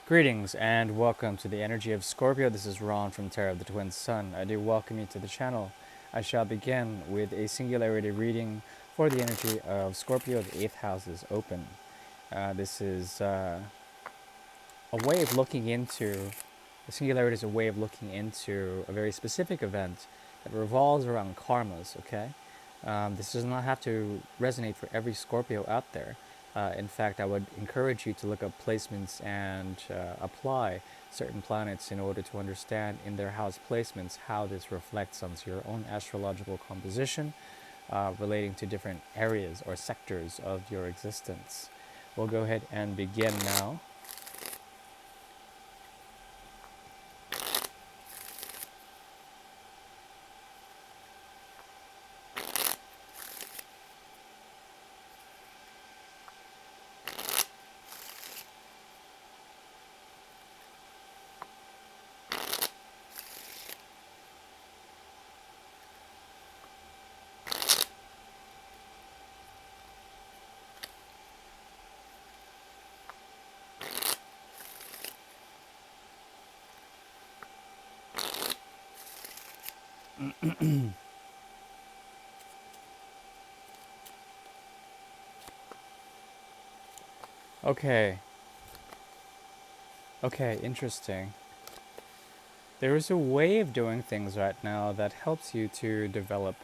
Greetings and welcome to the energy of Scorpio. This is Ron from Terra of the Twin Sun. I do welcome you to the channel. I shall begin with a singularity reading for the energy of Scorpio. The 8th house is open. This is a way of looking into, the singularity is a way of looking into a very specific event that revolves around karmas, okay? This does not have to resonate for every Scorpio out there. In fact, I would encourage you to look up placements and apply certain planets in order to understand in their house placements how this reflects onto your own astrological composition relating to different areas or sectors of your existence. We'll go ahead and begin now. Okay, interesting. There is a way of doing things right now that helps you to develop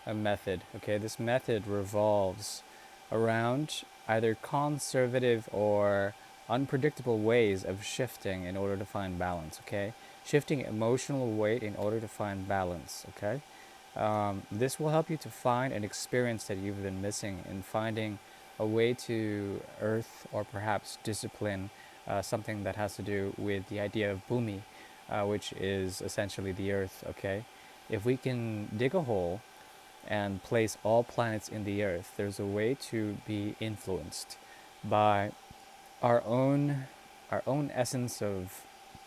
a method. Okay, this method revolves around either conservative or unpredictable ways of shifting in order to find balance. Okay, shifting emotional weight in order to find balance. Okay, this will help you to find an experience that you've been missing in finding a way to earth or perhaps discipline something that has to do with the idea of bhumi, which is essentially the earth. Okay, if we can dig a hole and place all planets in the earth, there's a way to be influenced by our own essence of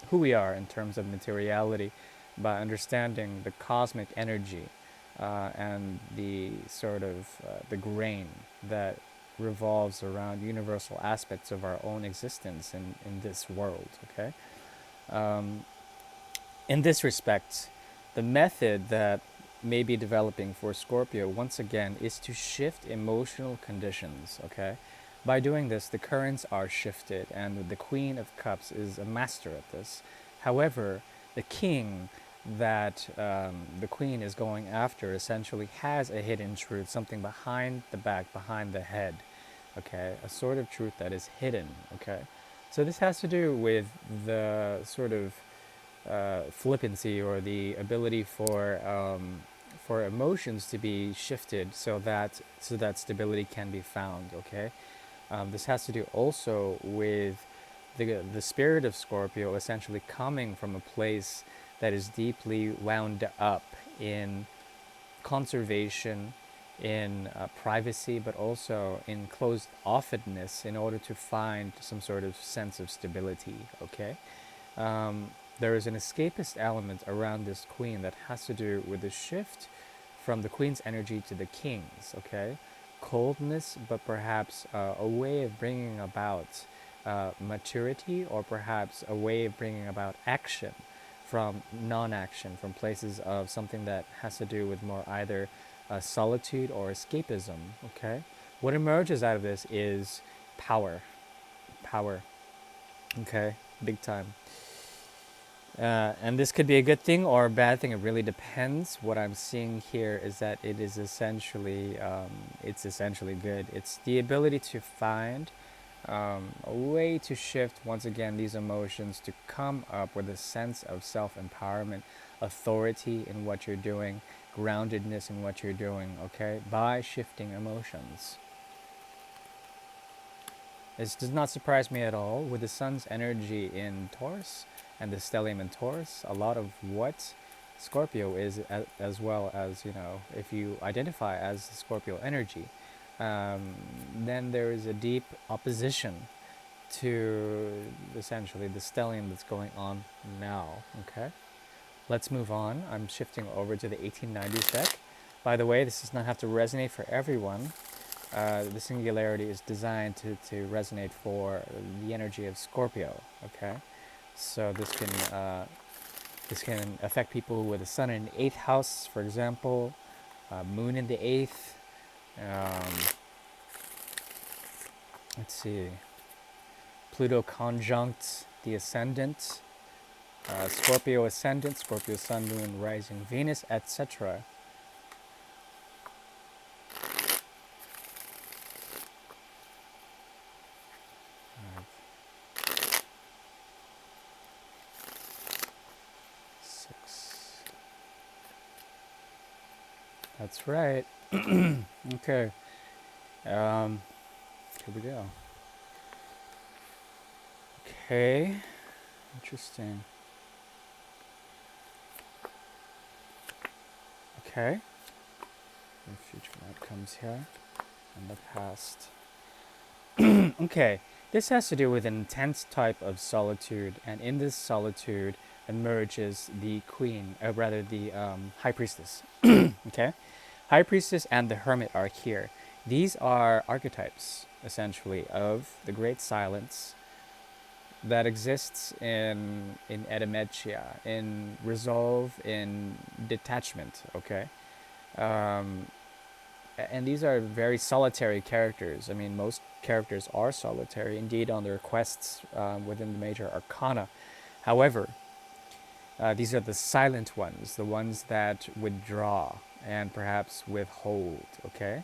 who we are in terms of materiality, by understanding the cosmic energy and the sort of the grain that revolves around universal aspects of our own existence in this world. Okay, in this respect, the method that may be developing for Scorpio once again is to shift emotional conditions. Okay, by doing this, the currents are shifted, and the Queen of Cups is a master at this. However, the king that the queen is going after essentially has a hidden truth, something behind the back, behind the head. Okay, a sort of truth that is hidden. Okay, so this has to do with the sort of flippancy or the ability for emotions to be shifted so that stability can be found. Okay, this has to do also with the spirit of Scorpio essentially coming from a place that is deeply wound up in conservation, in privacy, but also in closed offedness in order to find some sort of sense of stability. Okay, there is an escapist element around this queen that has to do with the shift from the queen's energy to the king's. Okay, coldness, but perhaps a way of bringing about maturity, or perhaps a way of bringing about action from non-action, from places of something that has to do with more either solitude or escapism. Okay, what emerges out of this is power. Power. Okay, big time. And this could be a good thing or a bad thing. It really depends. What I'm seeing here is that it is essentially, it's essentially good. It's the ability to find a way to shift once again these emotions to come up with a sense of self-empowerment, authority in what you're doing, groundedness in what you're doing. Okay, by shifting emotions. This does not surprise me at all. With the sun's energy in Taurus and the stellium in Taurus, a lot of what Scorpio is, as well as, if you identify as Scorpio energy, then there is a deep opposition to essentially the stellium that's going on now. Okay, let's move on. I'm shifting over to the 1890s deck. By the way, this does not have to resonate for everyone. The singularity is designed to resonate for the energy of Scorpio. Okay, so this can affect people with the sun in the eighth house, for example, moon in the eighth. Um, let's see, Pluto conjunct the ascendant, Scorpio ascendant, Scorpio sun, moon, rising, Venus, etc. 6. That's right. Okay. Here we go. Okay. Interesting. Okay. The future outcomes here and the past. Okay. This has to do with an intense type of solitude, and in this solitude emerges the queen, or rather the high priestess. Okay. High priestess and the hermit are here. These are archetypes, essentially, of the great silence that exists in edemechia, in resolve, in detachment. Okay, um, and these are very solitary characters. I mean, most characters are solitary, indeed, on their quests within the major arcana. However, these are the silent ones, the ones that withdraw and perhaps withhold. Okay,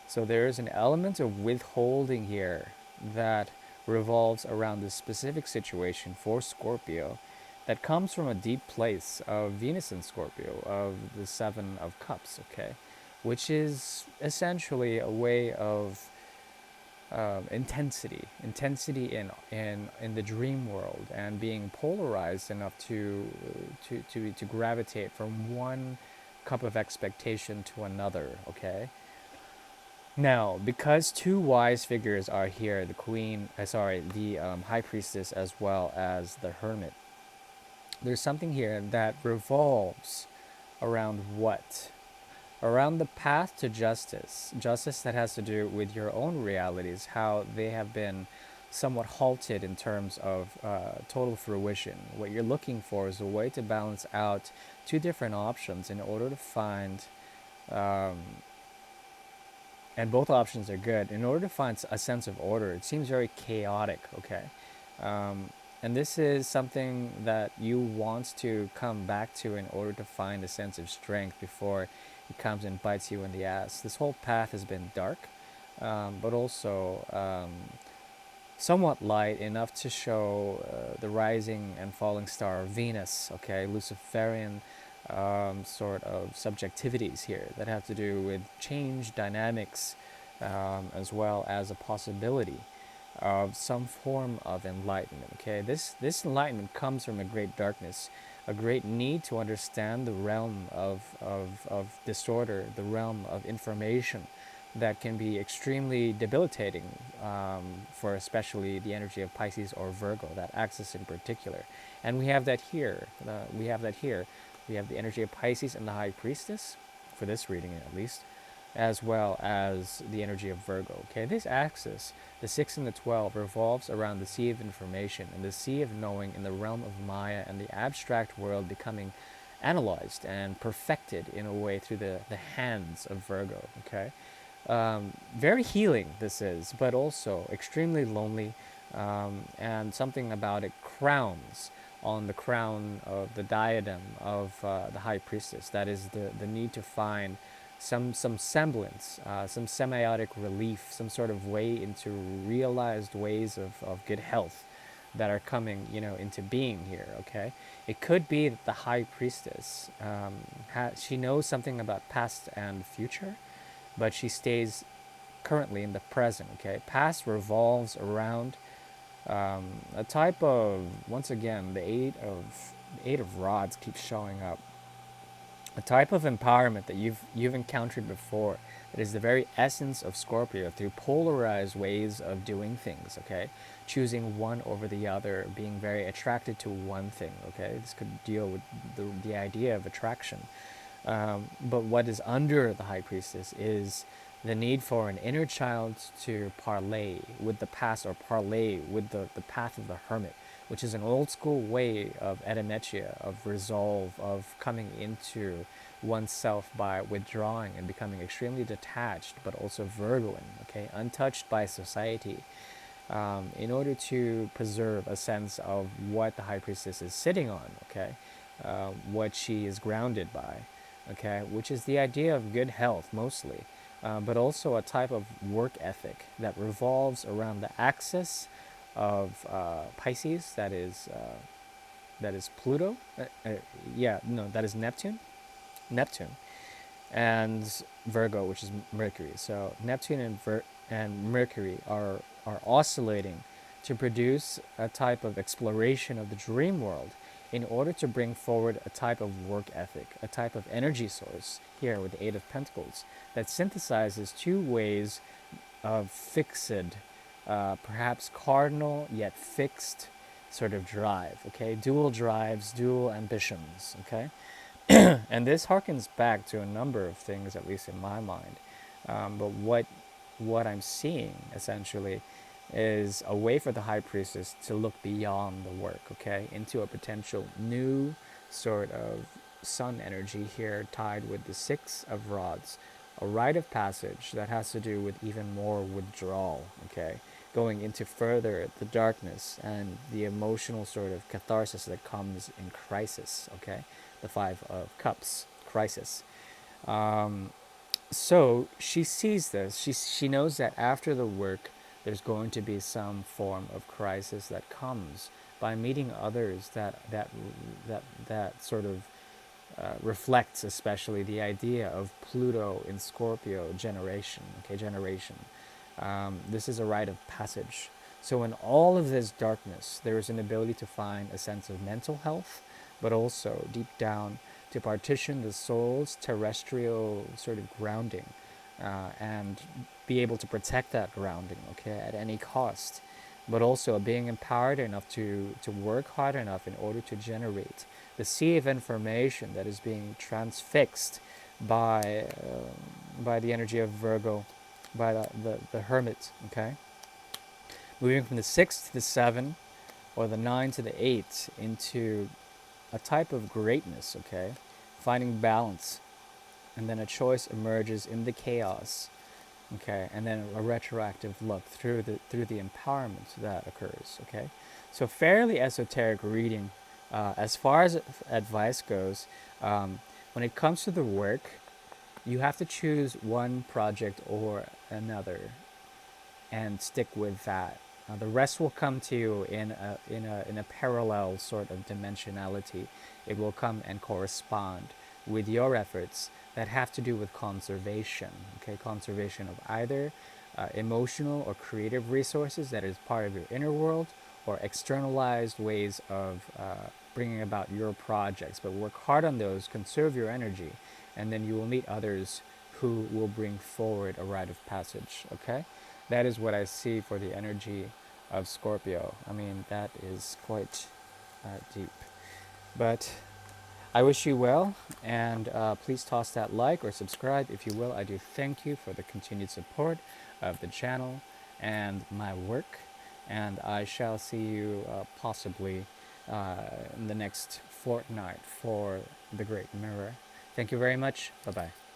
so there is an element of withholding here that revolves around this specific situation for Scorpio that comes from a deep place of Venus in Scorpio, of the Seven of Cups, okay? Which is essentially a way of intensity in the dream world, and being polarized enough to gravitate from one cup of expectation to another. Okay. Now, because two wise figures are here, the queen, the high priestess as well as the hermit, there's something here that revolves around what? Around the path to justice. Justice that has to do with your own realities, how they have been somewhat halted in terms of total fruition. What you're looking for is a way to balance out two different options in order to find, um, and both options are good, in order to find a sense of order. It seems very chaotic, okay? Um, and this is something that you want to come back to in order to find a sense of strength before it comes and bites you in the ass. This whole path has been dark, but also somewhat light enough to show the rising and falling star of Venus, okay, Luciferian sort of subjectivities here that have to do with change dynamics, as well as a possibility of some form of enlightenment. Okay, this enlightenment comes from a great darkness, a great need to understand the realm of disorder, the realm of information that can be extremely debilitating, for especially the energy of Pisces or Virgo, that axis in particular. And we have that here. We have that here. We have the energy of Pisces and the High Priestess, for this reading at least, as well as the energy of Virgo. Okay, this axis, the 6 and the 12, revolves around the sea of information and the sea of knowing in the realm of Maya, and the abstract world becoming analyzed and perfected in a way through the hands of Virgo. Okay, very healing this is, but also extremely lonely, and something about it crowns on the crown of the diadem of the high priestess. That is the need to find some semblance, some semiotic relief, some sort of way into realized ways of good health that are coming, into being here. Okay, it could be that the high priestess, she knows something about past and future, but she stays currently in the present. Okay, past revolves around a type of, once again, the eight of rods keeps showing up, a type of empowerment that you've encountered before, that is the very essence of Scorpio, through polarized ways of doing things. Okay, choosing one over the other, being very attracted to one thing. Okay, this could deal with the idea of attraction, but what is under the high priestess is the need for an inner child to parlay with the past, or parlay with the path of the hermit, which is an old school way of etimetia, of resolve, of coming into oneself by withdrawing and becoming extremely detached, but also Virgoing, okay, untouched by society, in order to preserve a sense of what the high priestess is sitting on, okay, what she is grounded by, okay, which is the idea of good health mostly, but also a type of work ethic that revolves around the axis of Pisces, that is Pluto, yeah, no, that is Neptune, and Virgo, which is Mercury. So Neptune and Mercury are oscillating to produce a type of exploration of the dream world in order to bring forward a type of work ethic, a type of energy source here with the Eight of Pentacles that synthesizes two ways of fixed, perhaps cardinal yet fixed sort of drive, okay? Dual drives, dual ambitions, okay? And this harkens back to a number of things, at least in my mind. But what I'm seeing essentially is a way for the high priestess to look beyond the work, okay, into a potential new sort of sun energy here, tied with the Six of Rods, a rite of passage that has to do with even more withdrawal, okay, going into further the darkness and the emotional sort of catharsis that comes in crisis, okay, the Five of Cups, crisis. Um, so she sees this. She knows that after the work, there's going to be some form of crisis that comes by meeting others that sort of reflects especially the idea of Pluto in Scorpio generation. Okay, generation. This is a rite of passage. So in all of this darkness, there is an ability to find a sense of mental health, but also deep down to partition the soul's terrestrial sort of grounding, and be able to protect that grounding, okay, at any cost, but also being empowered enough to work hard enough in order to generate the sea of information that is being transfixed by the energy of Virgo, by the hermit, okay? Moving from the 6 to the 7, or the 9 to the 8, into a type of greatness, okay? Finding balance, and then a choice emerges in the chaos, okay, and then a retroactive look through the empowerment that occurs, okay. So fairly esoteric reading. As far as advice goes, when it comes to the work, you have to choose one project or another and stick with that. The rest will come to you in a parallel sort of dimensionality. It will come and correspond with your efforts that have to do with conservation. Okay, conservation of either emotional or creative resources that is part of your inner world, or externalized ways of bringing about your projects. But work hard on those, conserve your energy, and then you will meet others who will bring forward a rite of passage. Okay, that is what I see for the energy of Scorpio. I mean, that is quite deep. But I wish you well, and please toss that like or subscribe if you will. I do thank you for the continued support of the channel and my work, and I shall see you possibly in the next fortnight for the Great Mirror. Thank you very much. Bye bye.